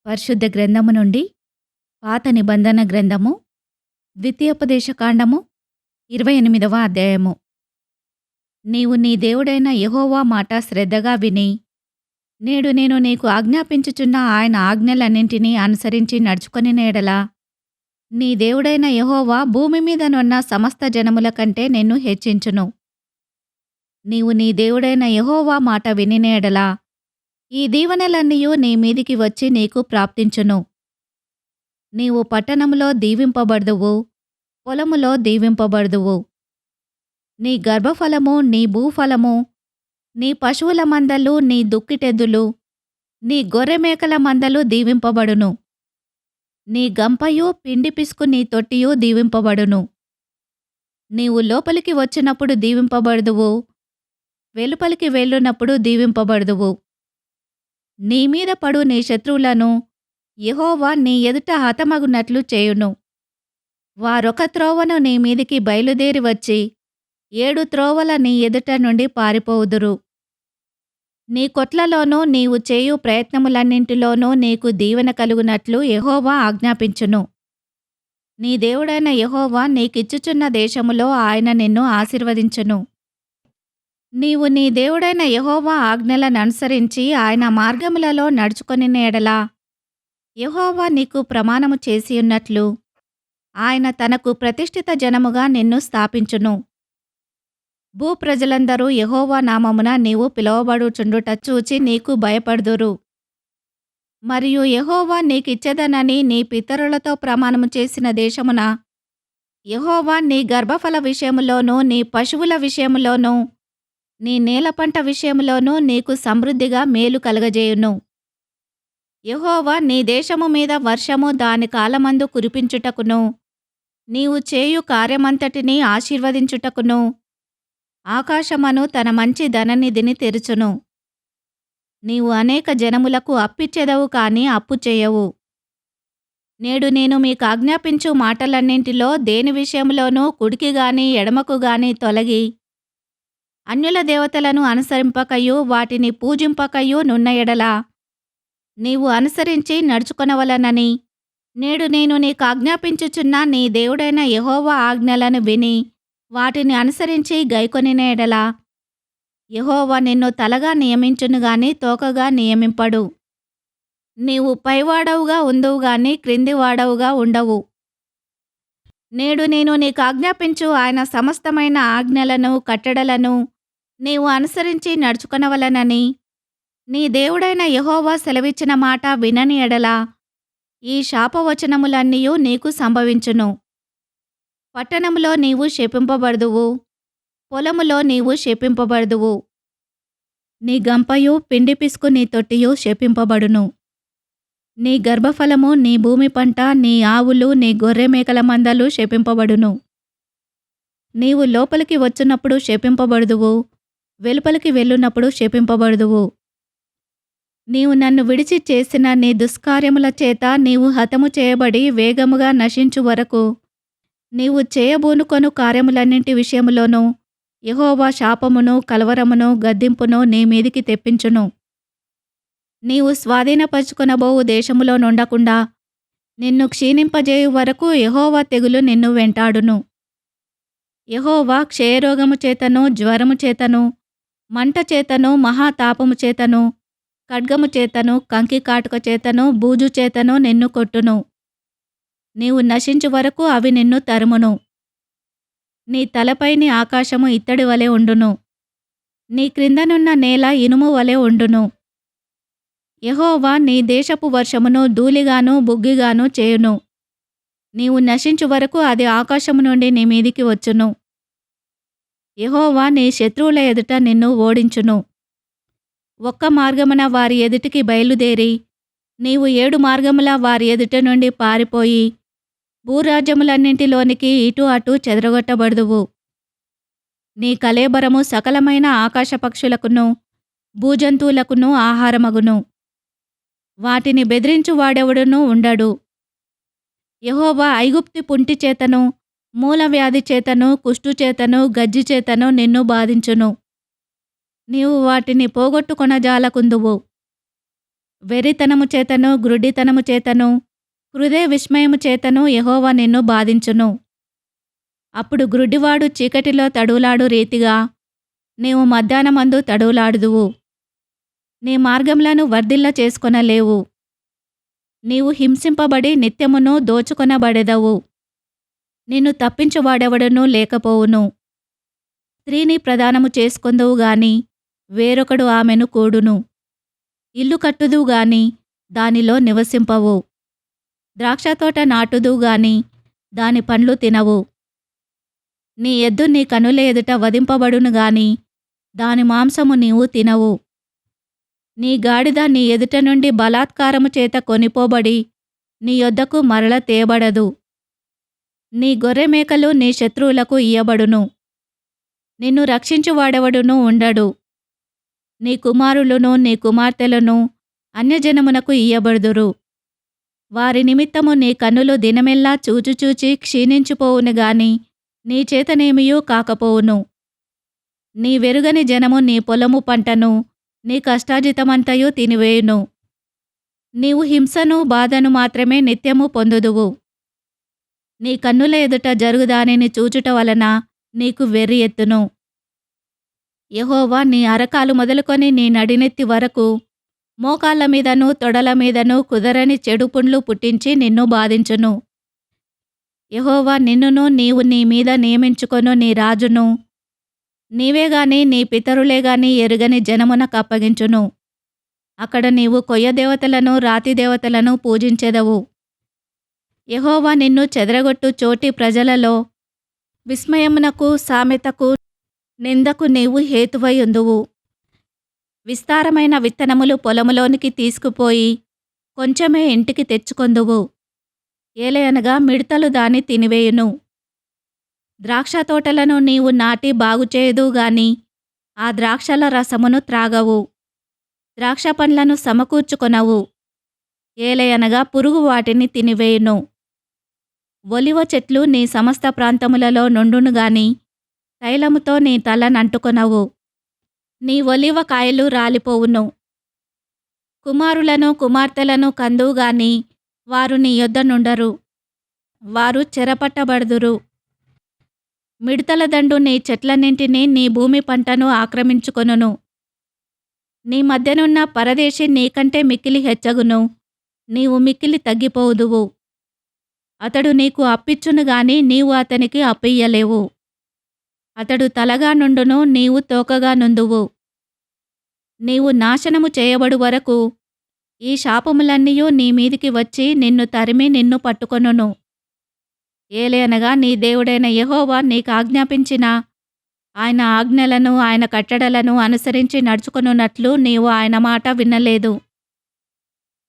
పరిశుద్ధ గ్రంథము నుండి పాత నిబంధన గ్రంథము ద్వితీయోపదేశకాండము 28వ అధ్యాయము. నీవు నీ దేవుడైన యెహోవా మాట శ్రద్ధగా విని నేడు నేను నీకు ఆజ్ఞాపించుచున్న ఆయన ఆజ్ఞలన్నింటినీ అనుసరించి నడుచుకొనిన యెడల నీ దేవుడైన యెహోవా భూమి మీదనున్న సమస్త జనముల కంటే నిన్ను హెచ్చించును. నీవు నీ దేవుడైన యెహోవా మాట వినిన యెడల ఈ దీవెనలన్నీయు నీ మీదికి వచ్చి నీకు ప్రాప్తించును. నీవు పట్టణములో దీవింపబడుదువు, పొలములో దీవింపబడుదువు. నీ గర్భఫలము, నీ భూఫలము, నీ పశువుల మందలు, నీ దుక్కిటెద్దులు, నీ గొర్రెమేకల మందలు దీవింపబడును. నీ గంపయు, పిండి పిసుకు నీ తొట్టియు దీవింపబడును. నీవు లోపలికి వచ్చినప్పుడు దీవింపబడుదువు, వెలుపలికి వెళ్ళునప్పుడు దీవింపబడుదువు. నీ మీద పడు నీ శత్రువులను యెహోవా నీ ఎదుట హతమగునట్లు చేయును. వారొక త్రోవను నీ మీదికి బయలుదేరి వచ్చి 7 త్రోవల నీ ఎదుట నుండి పారిపోవుదురు. నీ కొట్లలోనూ నీవు చేయు ప్రయత్నములన్నింటిలోనూ నీకు దీవెన కలుగునట్లు యెహోవా ఆజ్ఞాపించును. నీ దేవుడైన యెహోవా నీకిచ్చుచున్న దేశములో ఆయన నిన్ను ఆశీర్వదించును. నీవు నీ దేవుడైన యెహోవా ఆజ్ఞలననుసరించి ఆయన మార్గములలో నడుచుకొనిన యెడల యెహోవా నీకు ప్రమాణము చేసియున్నట్లు ఆయన తనకు ప్రతిష్ఠిత జనముగా నిన్ను స్థాపించును. భూప్రజలందరూ యెహోవా నామమున నీవు పిలువబడుచుండుట చూచి నీకు భయపడుదురు. మరియు యెహోవా నీకిచ్చెదనని నీ పితరులతో ప్రమాణము చేసిన దేశమున యెహోవా నీ గర్భఫల విషయములోనూ, నీ పశువుల విషయములోనూ, నీ నేలపంట విషయములోనూ నీకు సమృద్ధిగా మేలు కలగజేయును. యెహోవా నీ దేశము మీద వర్షము దాని కాలమందు కురిపించుటకును, నీవు చేయు కార్యమంతటినీ ఆశీర్వదించుటకును ఆకాశమను తన మంచి ధననిధిని తెరుచును. నీవు అనేక జనములకు అప్పిచ్చెదవు కాని అప్పు చేయవు. నేడు నేను మీకు ఆజ్ఞాపించు మాటలన్నింటిలో దేని విషయంలోనూ కుడికి గాని ఎడమకు గాని తొలగి అన్యుల దేవతలను అనుసరింపకయు వాటిని పూజింపకయు నున్న యెడల నీవు అనుసరించి నడుచుకొనవలనని నేడు నేను నీకు ఆజ్ఞాపించుచున్న నీ దేవుడైన యెహోవా ఆజ్ఞలను విని వాటిని అనుసరించి గైకొనిన యెడల యెహోవా నిన్ను తలగా నియమించును గాని తోకగా నియమింపడు. నీవు పైవాడవుగా ఉందువు గాని క్రిందివాడవుగా ఉండవు. నేడు నేను నీకు ఆజ్ఞాపించు ఆయన సమస్తమైన ఆజ్ఞలను, కట్టడలను నీవు అనుసరించి నడుచుకొనవలనని నీ దేవుడైన యెహోవా సెలవిచ్చిన మాట వినని యెడల ఈ శాపవచనములన్నీయు నీకు సంభవించును. పట్టణములో నీవు శపింపబడుదువు, పొలములో నీవు శపింపబడుదువు. నీ గంపయు, పిండి పిసుకు నీ తొట్టియు శపింపబడును. నీ గర్భఫలము, నీ భూమి పంట, నీ ఆవులు, నీ గొర్రెమేకల మందలు శపింపబడును. నీవు లోపలికి వచ్చునప్పుడు శపింపబడుదువు, వెలుపలికి వెళ్ళునప్పుడు శపింపబడుదువు. నీవు నన్ను విడిచి చేసిన నీ దుష్కార్యముల చేత నీవు హతము చేయబడి వేగముగా నశించు వరకు నీవు చేయబూనుకొను కార్యములన్నింటి విషయములోనూ యెహోవా శాపమును, కలవరమును, గద్దింపును నీ మీదికి తెప్పించును. నీవు స్వాధీనపరచుకొనబోవు దేశములో నుండకుండా నిన్ను క్షీణింపజేయు వరకు యెహోవా తెగులు నిన్ను వెంటాడును. యెహోవా క్షయరోగము చేతను, జ్వరము చేతను, మంట చేతను, మహాతాపము చేతను, ఖడ్గము చేతను, కంకికాటుక చేతను, బూజు చేతను నిన్ను కొట్టును. నీవు నశించు వరకు అవి నిన్ను తరుమును. నీ తలపైని ఆకాశము ఇత్తడి వలె ఉండును, నీ క్రిందనున్న నేల ఇనుము వలె ఉండును. యెహోవా నీ దేశపు వర్షమును ధూళిగాను, బుగ్గిగాను చేయును. నీవు నశించు వరకు అది ఆకాశము నుండి నీ మీదికి వచ్చును. యెహోవా నీ శత్రువుల ఎదుట నిన్ను ఓడించును. ఒక్క మార్గమున వారి ఎదుటికి బయలుదేరి నీవు 7 మార్గముల వారి ఎదుట నుండి పారిపోయి భూరాజ్యములన్నింటిలోనికి ఇటు అటు చెదరగొట్టబడుదువు. నీ కళేబరము సకలమైన ఆకాశ పక్షులకును, భూజంతువులకును ఆహారమగును. వాటిని బెదిరించు వాడెవడునూ ఉండడు. యెహోవా ఐగుప్తు పుంటి చేతను, మూలవ్యాధి చేతను, కుష్టు చేతను, గజ్జి చేతను నిన్ను బాధించును. నీవు వాటిని పోగొట్టుకొనజాలకుందువు. వెర్రితనము చేతను గ్రుడ్డితనము చేతను హృదయ విస్మయము చేతను యెహోవా నిన్ను బాధించును. అప్పుడు గ్రుడ్డివాడు చీకటిలో తడువులాడు రీతిగా నీవు మధ్యాహ్నమందు తడువులాడుదువు. నీ మార్గములను వర్ధిల్ల చేసుకొనలేవు. నీవు హింసింపబడి నిత్యమును దోచుకొనబడెదవు. నిన్ను తప్పించువాడెవడునూ లేకపోవును. స్త్రీని ప్రదానము చేసుకొందువు గాని వేరొకడు ఆమెను కూడును. ఇల్లు కట్టుదువు గాని దానిలో నివసింపవు. ద్రాక్షతోట నాటుదువు గాని దాని పండ్లు తినవు. నీ ఎద్దు నీ కనుల ఎదుట వధింపబడును గాని దాని మాంసము నీవు తినవు. నీ గాడిద నీ ఎదుట నుండి బలాత్కారము చేత కొనిపోబడి నీ యొద్దకు మరల తేబడదు. నీ గొర్రెమేకలు నీ శత్రువులకు ఇయ్యబడును. నిన్ను రక్షించువాడెవడునూ ఉండడు. నీ కుమారులను నీ కుమార్తెలను అన్యజనమునకు ఇయ్యబడుదురు. వారి నిమిత్తము నీ కన్నులు దినమెల్లా చూచుచూచి క్షీణించిపోవును గాని నీ చేతనేమియూ కాకపోవును. నీ వెరుగని జనము నీ పొలము పంటను నీ కష్టార్జితమంతయు తినివేయును. నీవు హింసను బాధను మాత్రమే నిత్యము పొందుదువు. నీ కన్నుల ఎదుట జరుగుదానిని చూచుట వలన నీకు వెర్రి ఎత్తును. యెహోవా నీ అరకాలు మొదలుకొని నీ నడినెత్తి వరకు మోకాళ్ళ మీదను తొడల మీదను కుదరని చెడు పుండ్లు పుట్టించి నిన్ను బాధించును. యెహోవా నిన్నును నీవు నీ మీద నియమించుకొను నీ రాజును నీవే గాని నీ పితరులే గాని ఎరుగని జనమునకు అప్పగించును. అక్కడ నీవు కొయ్య దేవతలను రాతి దేవతలను పూజించెదవు. యెహోవా నిన్ను చెదరగొట్టు చోటి ప్రజలలో విస్మయమునకు సామెతకు నిందకు నీవు హేతువై ఉందువు. విస్తారమైన విత్తనములు పొలములోనికి తీసుకుపోయి కొంచెమే ఇంటికి తెచ్చుకొందువు. ఏలయనగా మిడతలు దాని తినివేయును. ద్రాక్ష తోటలను నీవు నాటి బాగుచేయదువు గాని ఆ ద్రాక్షల రసమును త్రాగవు. ద్రాక్ష పండ్లను సమకూర్చుకొనవు. ఏలయనగా పురుగు వాటిని తినివేయును. ఒలివ చెట్లు నీ సమస్త ప్రాంతములలో నుండును గాని తైలముతో నీ తలనంటుకొనవు. నీ ఒలివ కాయలు రాలిపోవును. కుమారులను కుమార్తెలను కందువు గాని వారు నీ యొద్ద నుండరు. వారు చెరపట్టబడుదురు. మిడతల దండు నీ చెట్లన్నింటినీ నీ భూమి పంటను ఆక్రమించుకొనును. నీ మధ్యనున్న పరదేశి నీకంటే మిక్కిలి హెచ్చగును. నీవు మిక్కిలి తగ్గిపోవుదువు. అతడు నీకు అప్పిచ్చును గాని నీవు అతనికి అప్పియ్యలేవు. అతడు తలగా నుండును, నీవు తోకగా నుందువు. నీవు నాశనము చేయబడు వరకు ఈ శాపములన్నీయు నీ మీదికి వచ్చి నిన్ను తరిమి నిన్ను పట్టుకొనును. ఏలయనగా నీ దేవుడైన యెహోవా నీకాజ్ఞాపించిన ఆయన ఆజ్ఞలను ఆయన కట్టడలను అనుసరించి నడుచుకొనున్నట్లు నీవు ఆయన మాట వినలేదు.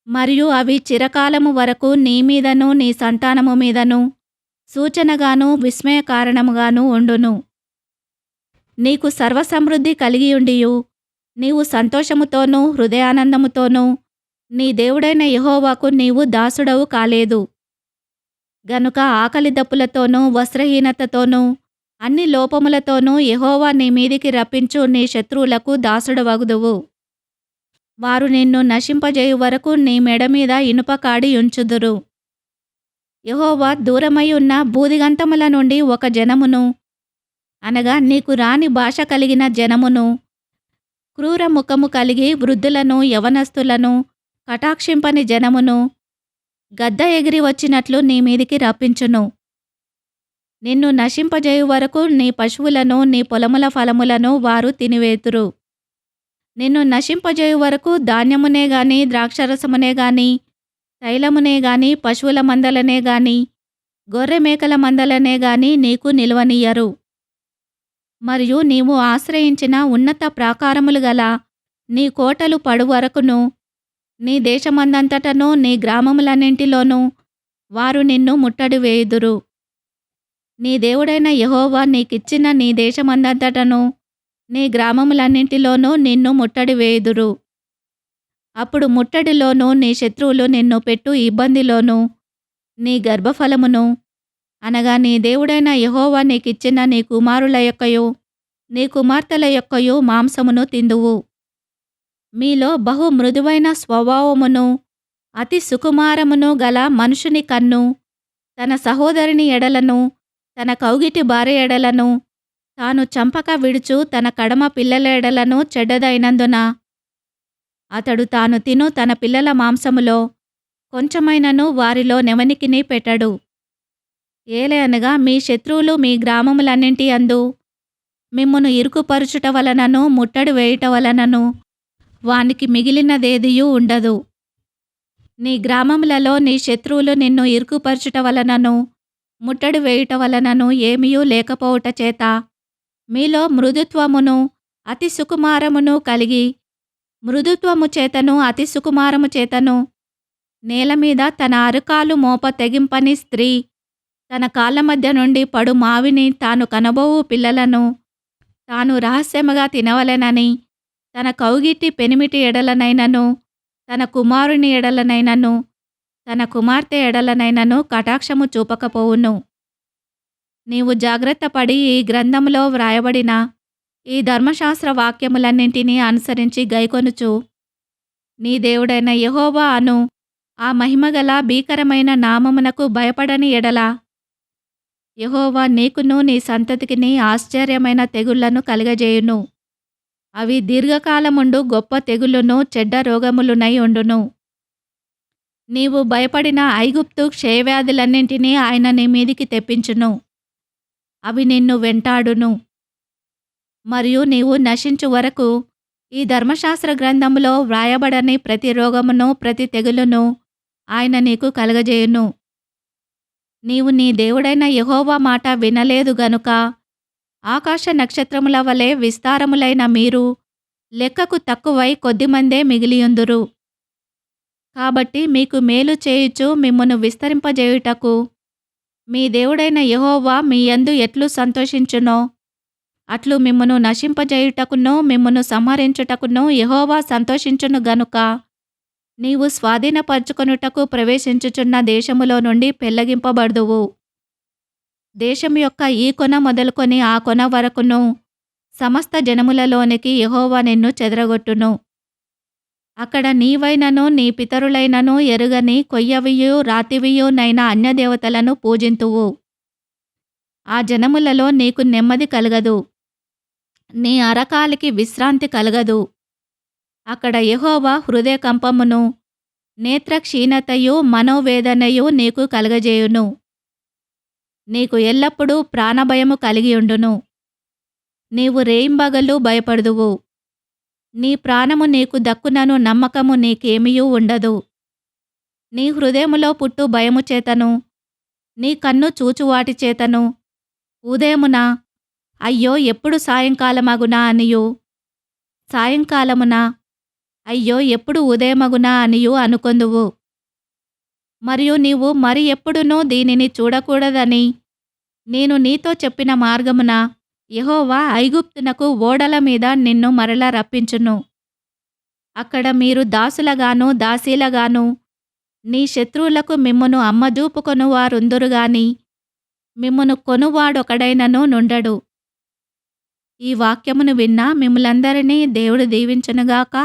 మరియు అవి చిరకాలము వరకు నీ మీదను నీ సంతానము మీదను సూచనగాను విస్మయ కారణముగాను ఉండును. నీకు సర్వసమృద్ధి కలిగియుండియు నీవు సంతోషముతోనూ హృదయానందముతోనూ నీ దేవుడైన యెహోవాకు నీవు దాసుడవు కాలేదు. గనుక ఆకలి దప్పులతోనూ వస్త్రహీనతతోనూ అన్ని లోపములతోనూ యెహోవా నీ మీదికి రప్పించు నీ శత్రువులకు దాసుడవగుదువు. వారు నిన్ను నశింపజేయు వరకు నీ మెడ మీద ఇనుప కాడి ఉంచుదురు. యెహోవా దూరమై ఉన్న బూదిగంతముల నుండి ఒక జనమును, అనగా నీకు రాని భాష కలిగిన జనమును, క్రూర ముఖము కలిగి వృద్ధులను యవనస్తులను కటాక్షింపని జనమును గద్ద ఎగిరి వచ్చినట్లు నీ మీదికి రప్పించును. నిన్ను నశింపజేయు వరకు నీ పశువులను నీ పొలముల ఫలములను వారు తినివేతురు. నిన్ను నశింపజేయు వరకు ధాన్యమునే గాని ద్రాక్షరసమునే గాని తైలమునే గాని పశువుల మందలనే గాని గొర్రె మేకల మందలనే గాని నీకు నిలువనియ్యరు. మరియు నీవు ఆశ్రయించిన ఉన్నత ప్రాకారములు గల నీ కోటలు పడు వరకును నీ దేశమందంతటను నీ గ్రామములన్నింటిలోనూ వారు నిన్ను ముట్టడి వేయుదురు. నీ దేవుడైన యెహోవా నీకిచ్చిన నీ దేశమందంతటను నీ గ్రామములన్నింటిలోనూ నిన్ను ముట్టడి వేయుదురు. అప్పుడు ముట్టడిలోనూ నీ శత్రువులు నిన్ను పెట్టు ఇబ్బందిలోనూ నీ గర్భఫలమును, అనగా నీ దేవుడైన యెహోవా నీకిచ్చిన నీ కుమారుల యొక్కయు నీ కుమార్తెల యొక్కయు మాంసమును తిందువు. మీలో బహు మృదువైన స్వభావమును అతి సుకుమారమును గల మనుషుని కన్ను తన సహోదరుని ఎడలను తన కౌగిటి భార్య ఎడలను తాను చంపక విడుచు తన కడమ పిల్లల ఎడలను చెడ్డదైనందున అతడు తాను తిను తన పిల్లల మాంసములో కొంచెమైనను వారిలో నెవనికిని పెట్టడు. ఏలయనగా మీ శత్రువులు మీ గ్రామములన్నింటి అందు మిమ్మును ఇరుకుపరుచుట వలనను ముట్టడి వేయుట వలనను వానికి మిగిలినదేదియూ ఉండదు. నీ గ్రామములలో నీ శత్రువులు నిన్ను ఇరుకుపరచుట వలనను ముట్టడి వేయుట వలనను ఏమీయూ లేకపోవుట చేత మీలో మృదుత్వమును అతి సుకుమారమును కలిగి మృదుత్వము చేతను అతి సుకుమారము చేతను నేల మీద తన అరకాలు మోప తెగింపని స్త్రీ తన కాళ్ళ మధ్య నుండి పడు మావిని తాను కనబోవు పిల్లలను తాను రహస్యముగా తినవలెనని తన కౌగిటి పెనిమిటి ఎడలనైనను తన కుమారుని ఎడలనైనను తన కుమార్తె ఎడలనైనను కటాక్షము చూపకపోవును. నీవు జాగ్రత్తపడి ఈ గ్రంథములో వ్రాయబడిన ఈ ధర్మశాస్త్ర వాక్యములన్నింటినీ అనుసరించి గైకొనుచు నీ దేవుడైన యెహోవా అను ఆ మహిమగల భీకరమైన నామమునకు భయపడని ఎడల యెహోవా నీకును నీ సంతతికిని ఆశ్చర్యమైన తెగుళ్లను కలుగజేయును. అవి దీర్ఘకాలముండు గొప్ప తెగులును చెడ్డ రోగములునై ఉండును. నీవు భయపడిన ఐగుప్తు క్షయవ్యాధులన్నింటినీ ఆయన నీ మీదికి తెప్పించును. అవి నిన్ను వెంటాడును. మరియు నీవు నశించు వరకు ఈ ధర్మశాస్త్ర గ్రంథములో వ్రాయబడని ప్రతి రోగమును ప్రతి తెగులును ఆయన నీకు కలగజేయును. నీవు నీ దేవుడైన యెహోవా మాట వినలేదు గనుక ఆకాశ నక్షత్రముల వలె విస్తారములైన మీరు లెక్కకు తక్కువై కొద్దిమందే మిగిలియుందురు. కాబట్టి మీకు మేలు చేయుచు మిమ్మును విస్తరింపజేయుటకు మీ దేవుడైన యెహోవా మీ యందు ఎట్లు సంతోషించునో అట్లు మిమ్మును నశింపజేయుటకును మిమ్మును సంహరించుటకును యెహోవా సంతోషించును గనుక నీవు స్వాధీనపరచుకొనుటకు ప్రవేశించుచున్న దేశములో నుండి పెళ్లగింపబడుదువు. దేశం యొక్క ఈ కొన మొదలుకొని ఆ కొన వరకును సమస్త జనములలోనికి యెహోవా నిన్ను చెదరగొట్టును. అక్కడ నీవైనను నీ పితరులైనను ఎరుగని కొయ్యవియు రాతివియునైన అన్యదేవతలను పూజింతువు. ఆ జనములలో నీకు నెమ్మది కలగదు, నీ అరకాలికి విశ్రాంతి కలగదు. అక్కడ యెహోవా హృదయకంపమును నేత్రక్షీణతయు మనోవేదనయు నీకు కలగజేయును. నీకు ఎల్లప్పుడూ ప్రాణభయము కలిగియుండును. నీవు రేయింబగళ్ళు భయపడుదువు. నీ ప్రాణము నీకు దక్కునను నమ్మకము నీకేమియూ ఉండదు. నీ హృదయములో పుట్టు భయము చేతను నీ కన్ను చూచువాటి చేతను ఉదయమున అయ్యో ఎప్పుడు సాయంకాలమగునా అనియు సాయంకాలమున అయ్యో ఎప్పుడు ఉదయమగునా అనియు అనుకొందువు. మరియు నీవు మరి ఎప్పుడునూ దీనిని చూడకూడదని నేను నీతో చెప్పిన మార్గమున యెహోవా ఐగుప్తునకు ఓడల మీద నిన్ను మరల రప్పించును. అక్కడ మీరు దాసులగాను దాసీలగాను నీ శత్రువులకు మిమ్మును అమ్మజూపుకొను వారుందురుగాని మిమ్మును కొనువాడొకడైనను నుండడు. ఈ వాక్యమును విన్న మిమ్ములందరినీ దేవుడు దీవించునుగాక.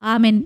ఆమెన్.